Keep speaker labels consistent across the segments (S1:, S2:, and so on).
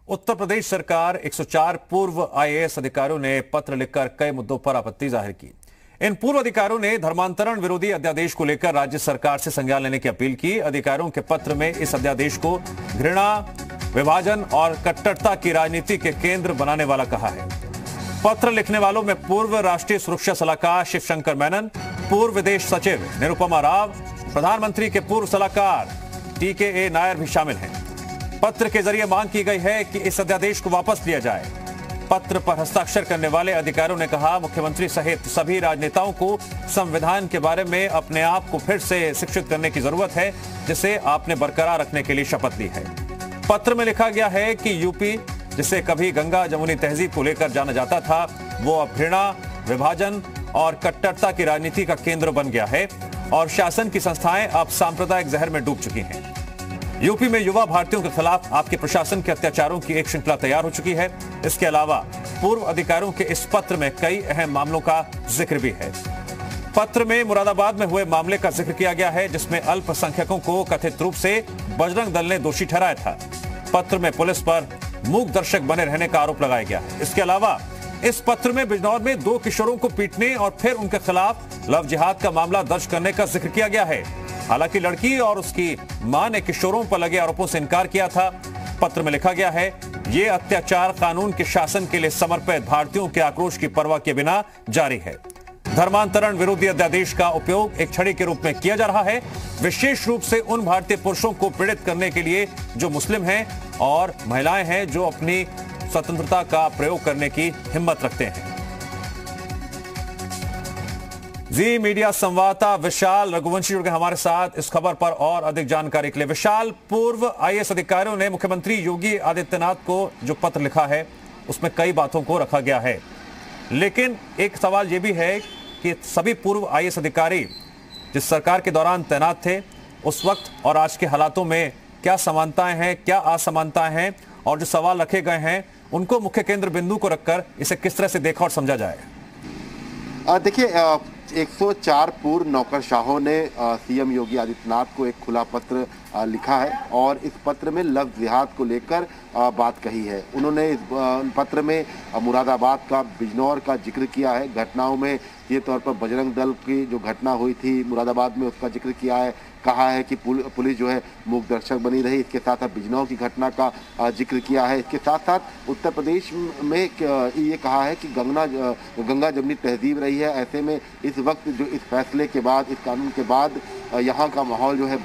S1: उत्तर प्रदेश सरकार 104 पूर्व आईएएस अधिकारियों ने पत्र लिखकर कई मुद्दों पर आपत्ति जाहिर की। इन पूर्व अधिकारियों ने धर्मांतरण विरोधी अध्यादेश को लेकर राज्य सरकार से संज्ञान लेने की अपील की। अधिकारियों के पत्र में इस अध्यादेश को घृणा, विभाजन और कट्टरता की राजनीति के केंद्र बनाने वाला कहा है। पत्र लिखने वालों में पूर्व राष्ट्रीय सुरक्षा सलाहकार शिवशंकर मेनन, पूर्व विदेश सचिव निरुपमा राव, प्रधानमंत्री के पूर्व सलाहकार टीके नायर भी शामिल हैं। पत्र के जरिए मांग की गई है कि इस अध्यादेश को वापस लिया जाए। पत्र पर हस्ताक्षर करने वाले अधिकारियों ने कहा, मुख्यमंत्री सहित सभी राजनेताओं को संविधान के बारे में अपने आप को फिर से शिक्षित करने की जरूरत है, जिसे आपने बरकरार रखने के लिए शपथ ली है। पत्र में लिखा गया है कि यूपी, जिसे कभी गंगा जमुनी तहजीब को लेकर जाना जाता था, वो अब घृणा, विभाजन और कट्टरता की राजनीति का केंद्र बन गया है और शासन की संस्थाएं अब सांप्रदायिक जहर में डूब चुकी हैं। यूपी में युवा भारतीयों के खिलाफ आपके प्रशासन के अत्याचारों की एक श्रृंखला तैयार हो चुकी है। इसके अलावा पूर्व अधिकारियों के इस पत्र में कई अहम मामलों का जिक्र भी है। पत्र में मुरादाबाद में हुए मामले का जिक्र किया गया है, जिसमें अल्पसंख्यकों को कथित रूप से बजरंग दल ने दोषी ठहराया था। पत्र में पुलिस पर मूक दर्शक बने रहने का आरोप लगाया गया है। इसके अलावा इस पत्र में बिजनौर में 2 किशोरों को पीटने और फिर उनके खिलाफ लव जिहाद का मामला दर्ज करने का जिक्र किया गया है। हालांकि लड़की और उसकी मां ने किशोरों पर लगे आरोपों से इनकार किया था। पत्र में लिखा गया है, ये अत्याचार कानून के शासन के लिए समर्पित भारतीयों के आक्रोश की परवाह के बिना जारी है। धर्मांतरण विरोधी अध्यादेश का उपयोग एक छड़ी के रूप में किया जा रहा है, विशेष रूप से उन भारतीय पुरुषों को पीड़ित करने के लिए जो मुस्लिम हैं और महिलाएं हैं, जो अपनी स्वतंत्रता का प्रयोग करने की हिम्मत रखते हैं। जी मीडिया संवाददाता विशाल रघुवंशी जुड़ गए हमारे साथ इस खबर पर और अधिक जानकारी के लिए। विशाल, पूर्व आईएएस अधिकारियों ने मुख्यमंत्री योगी आदित्यनाथ को जो पत्र लिखा है, उसमें कई बातों को रखा गया है, लेकिन एक सवाल यह भी है कि सभी पूर्व आईएएस अधिकारी जिस सरकार के दौरान तैनात थे, उस वक्त और आज के हालातों में क्या समानताएं हैं, क्या असमानताएं हैं, और जो सवाल रखे गए हैं उनको मुख्य केंद्र बिंदु को रखकर इसे किस तरह से देखा और समझा जाए?
S2: देखिए, 104 पूर्व नौकरशाहों ने सीएम योगी आदित्यनाथ को एक खुला पत्र लिखा है और इस पत्र में लफ्ज़ जिहाद को लेकर बात कही है। उन्होंने इस पत्र में मुरादाबाद का, बिजनौर का जिक्र किया है। घटनाओं में ये तौर पर बजरंग दल की जो घटना हुई थी मुरादाबाद में, उसका जिक्र किया है। कहा है कि पुलिस जो है मूक दर्शक बनी रही। इसके साथ साथ बिजनौर की घटना का जिक्र किया है। इसके साथ साथ उत्तर प्रदेश में ये कहा है कि गंगा जमुनी तहजीब रही है। ऐसे में इस वक्त जो इस फैसले के बाद, इस कानून के बाद यहाँ का माहौल जो है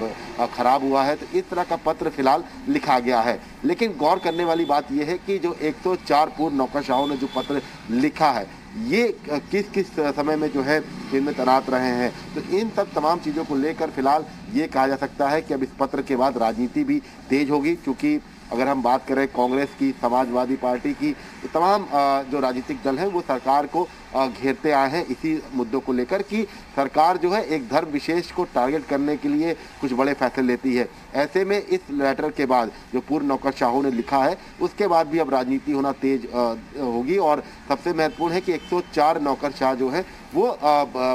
S2: खराब हुआ है। तो इस तरह का पत्र फिलहाल लिखा गया है। लेकिन गौर करने वाली बात यह है कि जो 104 पूर्व नौकरशाहों ने जो पत्र लिखा है, ये किस किस समय में जो है इनमें तैनात रहे हैं, तो इन सब तमाम चीज़ों को लेकर फिलहाल ये कहा जा सकता है कि अब इस पत्र के बाद राजनीति भी तेज होगी। क्योंकि अगर हम बात करें कांग्रेस की, समाजवादी पार्टी की, तो तमाम जो राजनीतिक दल हैं वो सरकार को घेरते आए हैं इसी मुद्दों को लेकर कि सरकार जो है एक धर्म विशेष को टारगेट करने के लिए कुछ बड़े फैसले लेती है। ऐसे में इस लेटर के बाद जो पूर्व नौकरशाहों ने लिखा है, उसके बाद भी अब राजनीति होना तेज होगी। और सबसे महत्वपूर्ण है कि 104 नौकरशाह जो है वो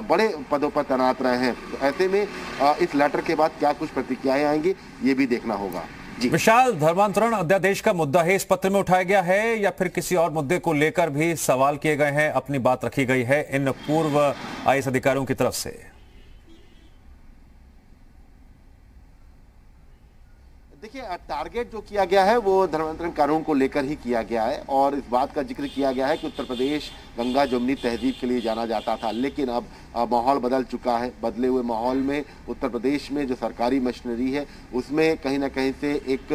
S2: बड़े पदों पर तैनात रहे हैं। तो ऐसे में इस लेटर के बाद क्या कुछ प्रतिक्रियाएं आएंगी, ये भी देखना होगा।
S1: विशाल, धर्मांतरण अध्यादेश का मुद्दा है इस पत्र में उठाया गया है या फिर किसी और मुद्दे को लेकर भी सवाल किए गए हैं, अपनी बात रखी गई है इन पूर्व आईएएस अधिकारियों की तरफ से?
S2: देखिए, टारगेट जो किया गया है वो धर्मांतरण कानून को लेकर ही किया गया है और इस बात का जिक्र किया गया है कि उत्तर प्रदेश गंगा जमुनी तहजीब के लिए जाना जाता था। लेकिन अब माहौल बदल चुका है। बदले हुए माहौल में उत्तर प्रदेश में जो सरकारी मशीनरी है, उसमें कहीं ना कहीं से एक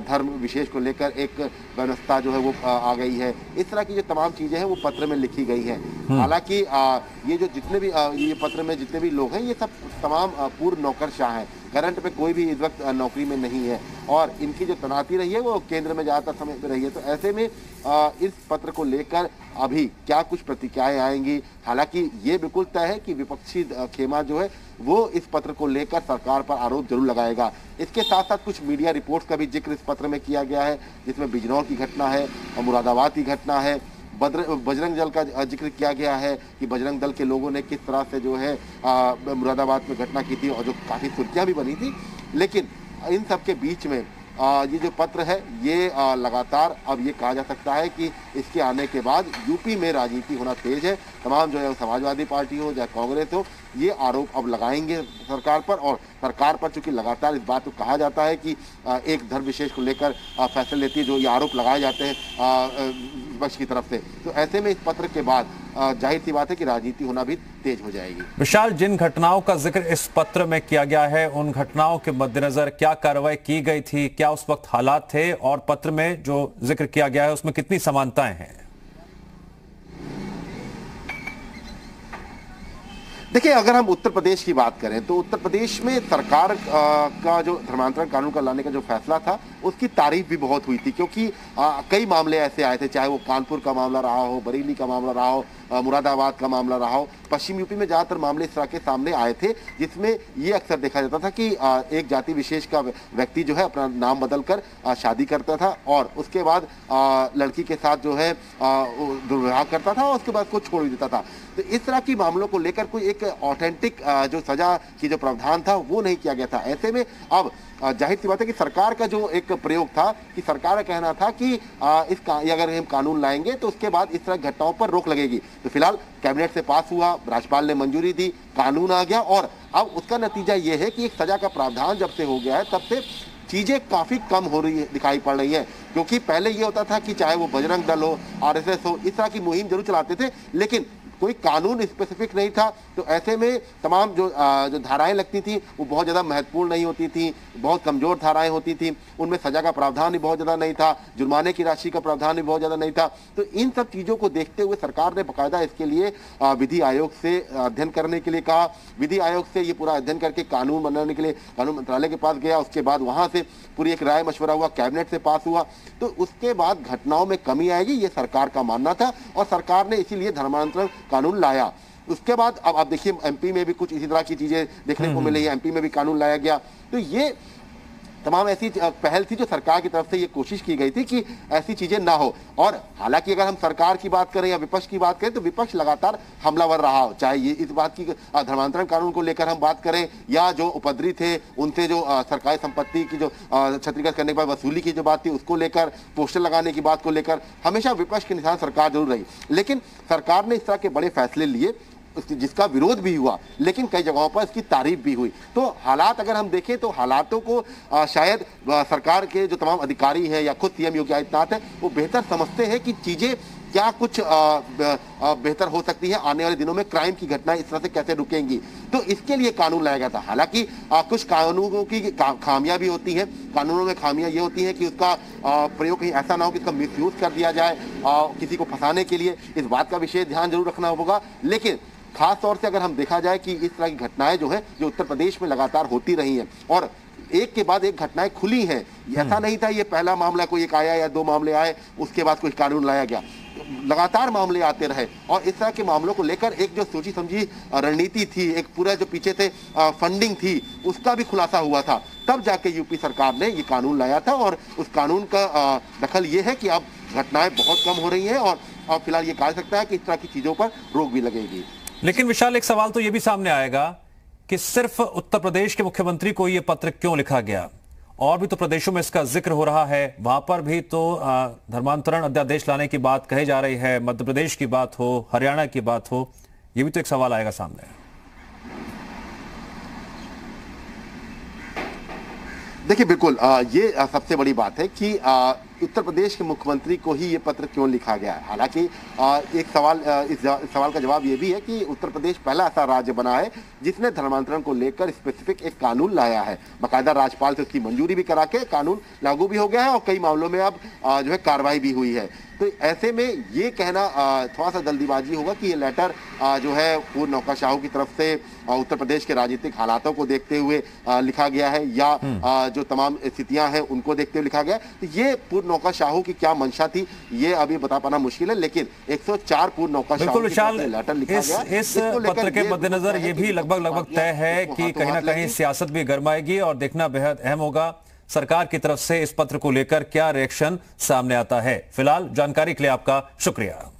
S2: धर्म विशेष को लेकर एक व्यवस्था जो है वो आ गई है। इस तरह की जो तमाम चीज़ें हैं वो पत्र में लिखी गई हैं। हालांकि ये जो जितने भी ये पत्र में जितने भी लोग हैं, ये सब तमाम पूर्व नौकरशाह हैं। करंट पे कोई भी इस वक्त नौकरी में नहीं है और इनकी जो तैनाती रही है वो केंद्र में ज़्यादातर समय पे रही है। तो ऐसे में इस पत्र को लेकर अभी क्या कुछ प्रतिक्रियाएं आएंगी। हालांकि ये बिल्कुल तय है कि विपक्षी खेमा जो है वो इस पत्र को लेकर सरकार पर आरोप जरूर लगाएगा। इसके साथ साथ कुछ मीडिया रिपोर्ट्स का भी जिक्र इस पत्र में किया गया है, जिसमें बिजनौर की घटना है, मुरादाबाद की घटना है, बजरंग दल का जिक्र किया गया है कि बजरंग दल के लोगों ने किस तरह से जो है मुरादाबाद में घटना की थी और जो काफ़ी सुर्खियाँ भी बनी थी। लेकिन इन सब के बीच में ये जो पत्र है ये लगातार अब ये कहा जा सकता है कि इसके आने के बाद यूपी में राजनीति होना तेज है। तमाम जो है समाजवादी पार्टी हो या कांग्रेस हो, ये आरोप अब लगाएंगे सरकार पर, और सरकार पर चूंकि लगातार इस बात को कहा जाता है कि एक धर्म विशेष को लेकर फैसले लेती है, जो ये आरोप लगाए जाते हैं विपक्ष की तरफ से, तो ऐसे में इस पत्र के बाद जाहिर सी बात है कि राजनीति होना भी तेज हो जाएगी।
S1: विशाल, जिन घटनाओं का जिक्र इस पत्र में किया गया है, उन घटनाओं के मद्देनजर क्या कार्रवाई की गई थी, क्या उस वक्त हालात थे, और पत्र में जो जिक्र किया गया है उसमें कितनी समानताएं हैं?
S2: देखिए, अगर हम उत्तर प्रदेश की बात करें तो उत्तर प्रदेश में सरकार का जो धर्मांतरण कानून का लाने का जो फैसला था उसकी तारीफ भी बहुत हुई थी, क्योंकि कई मामले ऐसे आए थे, चाहे वो कानपुर का मामला रहा हो, बरेली का मामला रहा हो, मुरादाबाद का मामला रहा हो, पश्चिम यूपी में ज़्यादातर मामले इस तरह के सामने आए थे, जिसमें ये अक्सर देखा जाता था कि एक जाति विशेष का व्यक्ति जो है अपना नाम बदलकर शादी करता था और उसके बाद लड़की के साथ जो है दुर्व्यवहार करता था और उसके बाद उसको छोड़ देता था। तो इस तरह की मामलों को लेकर कोई एक ऑथेंटिक जो सजा की जो प्रावधान था वो नहीं किया गया था। ऐसे में अब जाहिर सी बात है कि सरकार का जो एक प्रयोग था कि सरकार का कहना था कि अगर हम कानून लाएंगे तो उसके बाद इस तरह घटनाओं पर रोक लगेगी। तो फिलहाल कैबिनेट से पास हुआ, राज्यपाल ने मंजूरी दी, कानून आ गया, और अब उसका नतीजा ये है कि एक सजा का प्रावधान जब से हो गया है तब से चीजें काफी कम हो रही है, दिखाई पड़ रही है। क्योंकि पहले ये होता था कि चाहे वो बजरंग दल हो, आरएसएस हो, इस तरह की मुहिम जरूर चलाते थे, लेकिन कोई कानून स्पेसिफिक नहीं था। तो ऐसे में तमाम जो धाराएं लगती थी वो बहुत ज़्यादा महत्वपूर्ण नहीं होती थी, बहुत कमज़ोर धाराएं होती थी, उनमें सजा का प्रावधान भी बहुत ज़्यादा नहीं था, जुर्माने की राशि का प्रावधान भी बहुत ज़्यादा नहीं था। तो इन सब चीज़ों को देखते हुए सरकार ने बाकायदा इसके लिए विधि आयोग से अध्ययन करने के लिए कहा। विधि आयोग से ये पूरा अध्ययन करके कानून बनाने के लिए कानून मंत्रालय के पास गया, उसके बाद वहाँ से पूरी एक राय मशवरा हुआ, कैबिनेट से पास हुआ। तो उसके बाद घटनाओं में कमी आएगी, ये सरकार का मानना था, और सरकार ने इसीलिए धर्मांतरण कानून लाया। उसके बाद अब देखिए एमपी में भी कुछ इसी तरह की चीजें देखने को मिली है, एमपी में भी कानून लाया गया। तो ये तमाम ऐसी पहल थी जो सरकार की तरफ से ये कोशिश की गई थी कि ऐसी चीजें ना हो। और हालांकि अगर हम सरकार की बात करें या विपक्ष की बात करें तो विपक्ष लगातार हमलावर रहा हो, चाहे ये इस बात की धर्मांतरण कानून को लेकर हम बात करें या जो उपद्रवी थे उनसे जो सरकारी संपत्ति की जो क्षतिग्रस्त करने के बाद वसूली की जो बात थी उसको लेकर, पोस्टर लगाने की बात को लेकर, हमेशा विपक्ष के निशान सरकार जरूर रही। लेकिन सरकार ने इस तरह के बड़े फैसले लिए जिसका विरोध भी हुआ, लेकिन कई जगहों पर इसकी तारीफ भी हुई। तो हालात अगर हम देखें तो हालातों को शायद सरकार के जो तमाम अधिकारी हैं या खुद सीएम योगी आदित्यनाथ हैं वो बेहतर समझते हैं कि चीजें क्या कुछ बेहतर हो सकती है, आने वाले दिनों में क्राइम की घटनाएं इस तरह से कैसे रुकेंगी। तो इसके लिए कानून लाया गया था। हालांकि कुछ कानूनों की खामियां भी होती हैं, कानूनों में खामियां ये होती हैं कि उसका प्रयोग कहीं ऐसा ना हो कि इसका मिसयूज कर दिया जाए किसी को फंसाने के लिए, इस बात का विशेष ध्यान जरूर रखना होगा। लेकिन खास तौर से अगर हम देखा जाए कि इस तरह की घटनाएं जो है जो उत्तर प्रदेश में लगातार होती रही हैं और एक के बाद एक घटनाएं खुली हैं, ऐसा नहीं था ये पहला मामला कोई एक आया या दो मामले आए उसके बाद कोई कानून लाया गया, लगातार मामले आते रहे। और इस तरह के मामलों को लेकर एक जो सोची समझी रणनीति थी, एक पूरा जो पीछे से फंडिंग थी, उसका भी खुलासा हुआ था। तब जाके यूपी सरकार ने ये कानून लाया था और उस कानून का दखल ये है कि अब घटनाएं बहुत कम हो रही हैं और फिलहाल ये कहा जा सकता है कि इस तरह की चीजों पर रोक भी लगेगी।
S1: लेकिन विशाल, एक सवाल तो यह भी सामने आएगा कि सिर्फ उत्तर प्रदेश के मुख्यमंत्री को यह पत्र क्यों लिखा गया? और भी तो प्रदेशों में इसका जिक्र हो रहा है, वहां पर भी तो धर्मांतरण अध्यादेश लाने की बात कही जा रही है, मध्य प्रदेश की बात हो, हरियाणा की बात हो, यह भी तो एक सवाल आएगा सामने।
S2: देखिए बिल्कुल ये सबसे बड़ी बात है कि उत्तर प्रदेश के मुख्यमंत्री को ही ये पत्र क्यों लिखा गया है। हालांकि एक सवाल इस सवाल का जवाब ये भी है कि उत्तर प्रदेश पहला ऐसा राज्य बना है जिसने धर्मांतरण को लेकर स्पेसिफिक एक कानून लाया है, बाकायदा राज्यपाल से उसकी मंजूरी भी करा के कानून लागू भी हो गया है और कई मामलों में अब जो है कार्रवाई भी हुई है। तो ऐसे में ये कहना थोड़ा सा जल्दीबाजी होगा कि ये लेटर जो है पूर्व नौकरशाहों की तरफ से उत्तर प्रदेश के राजनीतिक हालातों को देखते हुए लिखा गया है या जो तमाम स्थितियां हैं उनको देखते हुए लिखा गया है। तो ये पूर्व नौकरशाहों की क्या मंशा थी ये अभी बता पाना मुश्किल है, लेकिन 104 पूर्व नौकरशाहों की लेटर लिखा गया।
S1: इस पत्र के मद्देनजर ये भी लगभग तय है कि कहीं ना कहीं सियासत भी गरमाएगी और देखना बेहद अहम होगा सरकार की तरफ से इस पत्र को लेकर क्या रिएक्शन सामने आता है। फिलहाल जानकारी के लिए आपका शुक्रिया।